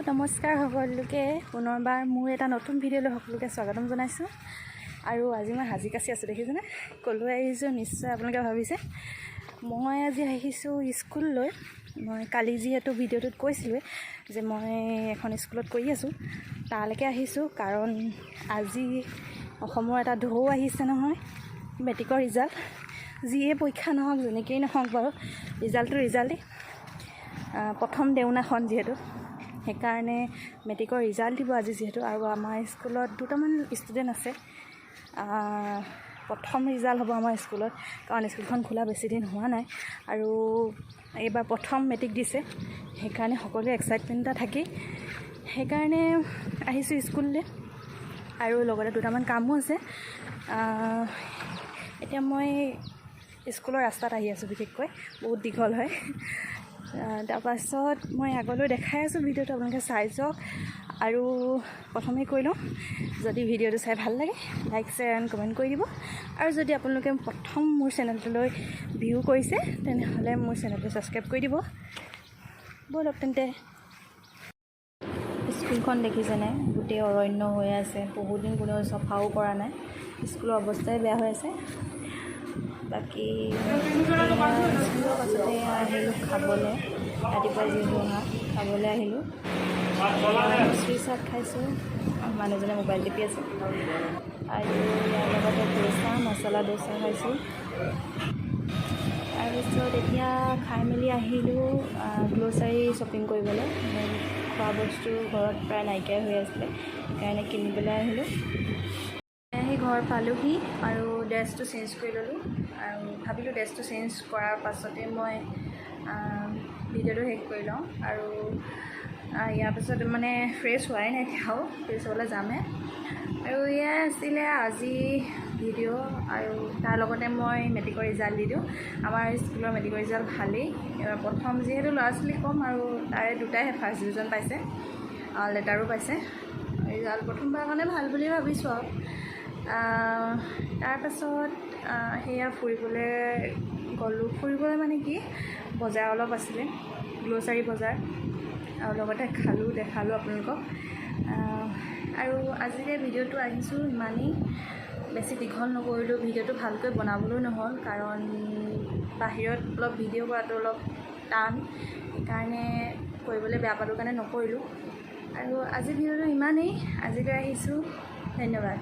নমস্কাৰ সকলোকে পুনৰবাৰ মোৰ এটা নতুন ভিডিঅ'লৈ সকলোকে স্বাগতম জনাইছোঁ। আৰু আজি মই হাজিকাচি আছোঁ দেখিছেনে, ক'লৈ আহিছোঁ নিশ্চয় আপোনালোকে ভাবিছে। মই আজি আহিছোঁ স্কুললৈ। মই কালি যিহেতু ভিডিঅ'টোত কৈছিলোঁ যে মই এখন স্কুলত কৰি আছোঁ, তালৈকে আহিছোঁ। কাৰণ আজি অসমৰ এটা ঢৌ আহিছে নহয়, মেট্ৰিকৰ ৰিজাল্ট। যিয়ে পৰীক্ষা নহওক, যেনেকেই নহওক বাৰু, ৰিজাল্টটো ৰিজাল্টেই। প্ৰথম দেওনাখন যিহেতু, সেইকাৰণে মেট্ৰিকৰ ৰিজাল্ট দিব আজি যিহেতু। আৰু আমাৰ স্কুলত দুটামান ষ্টুডেণ্ট আছে। প্ৰথম ৰিজাল্ট হ'ব আমাৰ স্কুলত, কাৰণ স্কুলখন খোলা বেছি দিন হোৱা নাই। আৰু এইবাৰ প্ৰথম মেট্ৰিক দিছে, সেইকাৰণে সকলোৱে এক্সাইটমেণ্ট এটা থাকেই। সেইকাৰণে আহিছোঁ স্কুললৈ। আৰু লগতে দুটামান কামো আছে। এতিয়া মই স্কুলৰ ৰাস্তাত আহি আছোঁ, বিশেষকৈ বহুত দীঘল হয়। তাৰপাছত মই আগলৈ দেখাই আছোঁ ভিডিঅ'টো, আপোনালোকে চাই যাওক। আৰু প্ৰথমে কৈ লওঁ, যদি ভিডিঅ'টো চাই ভাল লাগে লাইক শ্বেয়াৰ এণ্ড কমেণ্ট কৰি দিব। আৰু যদি আপোনালোকে প্ৰথম মোৰ চেনেলটোলৈ ভিউ কৰিছে, তেনেহ'লে মোৰ চেনেলটো ছাবস্ক্ৰাইব কৰি দিব। ব'লক তেন্তে। স্কুলখন দেখিছেনে, গোটেই অৰণ্য হৈ আছে। বহুত দিন কোনেও চফাও কৰা নাই, স্কুলৰ অৱস্থাই বেয়া হৈ আছে। বাকী স্কুলৰ পাছতে আহিলোঁ খাবলৈ, ৰাতিপুৱা যিহেতু খাবলৈ আহিলোঁ। শ্ৰী চাট খাইছোঁ, মানুহজনে মোবাইল টিপি আছে। আৰু ইয়াৰ লগতে দোচা, মছলা দোচা খাইছোঁ। তাৰপিছত এতিয়া খাই মেলি আহিলোঁ গ্ল'চাৰী শ্বপিং কৰিবলৈ। খোৱা বস্তু ঘৰত প্ৰায় নাইকিয়াই হৈ আছিলে, সেইকাৰণে কিনিবলৈ আহিলোঁ। আহি ঘৰ পালোঁহি আৰু ড্ৰেছটো চেঞ্জ কৰি ল'লোঁ। আৰু ভাবিলোঁ ড্ৰেছটো চেঞ্জ কৰাৰ পাছতে মই ভিডিঅ'টো শেষ কৰি লওঁ। আৰু ইয়াৰ পাছত মানে ফ্ৰেছ হোৱাই নাই, এতিয়াও ফ্ৰেছ হ'বলৈ যামহে। আৰু এয়াই আছিলে আজি ভিডিঅ'। আৰু তাৰ লগতে মই মেট্ৰিকৰ ৰিজাল্ট দি দিওঁ। আমাৰ স্কুলৰ মেট্ৰিকৰ ৰিজাল্ট ভালেই। এবাৰ প্ৰথম যিহেতু ল'ৰা ছোৱালী কম, আৰু তাৰে দুটাইহে ফাৰ্ষ্ট ডিভিজন পাইছে, লেটাৰো পাইছে। ৰিজাল্ট প্ৰথমবাৰৰ কাৰণে ভাল বুলি ভাবিছোঁ। আৰু তাৰপাছত সেয়া ফুৰিবলৈ গ'লোঁ। ফুৰিবলৈ মানে কি, বজাৰ অলপ আছিলে, গ্ল'চাৰী বজাৰ। আৰু লগতে খালোঁ, দেখালোঁ আপোনালোকক। আৰু আজিৰে ভিডিঅ'টো আহিছোঁ ইমানেই, বেছি দীঘল নকৰিলোঁ। ভিডিঅ'টো ভালকৈ বনাবলৈও নহ'ল, কাৰণ বাহিৰত অলপ ভিডিঅ' কৰাটো অলপ টান, সেইকাৰণে কৰিবলৈ বেয়া পালোঁ কাৰণে নকৰিলোঁ। আৰু আজিৰ ভিডিঅ'টো ইমানেই। আজিলৈ আহিছোঁ, ধন্যবাদ।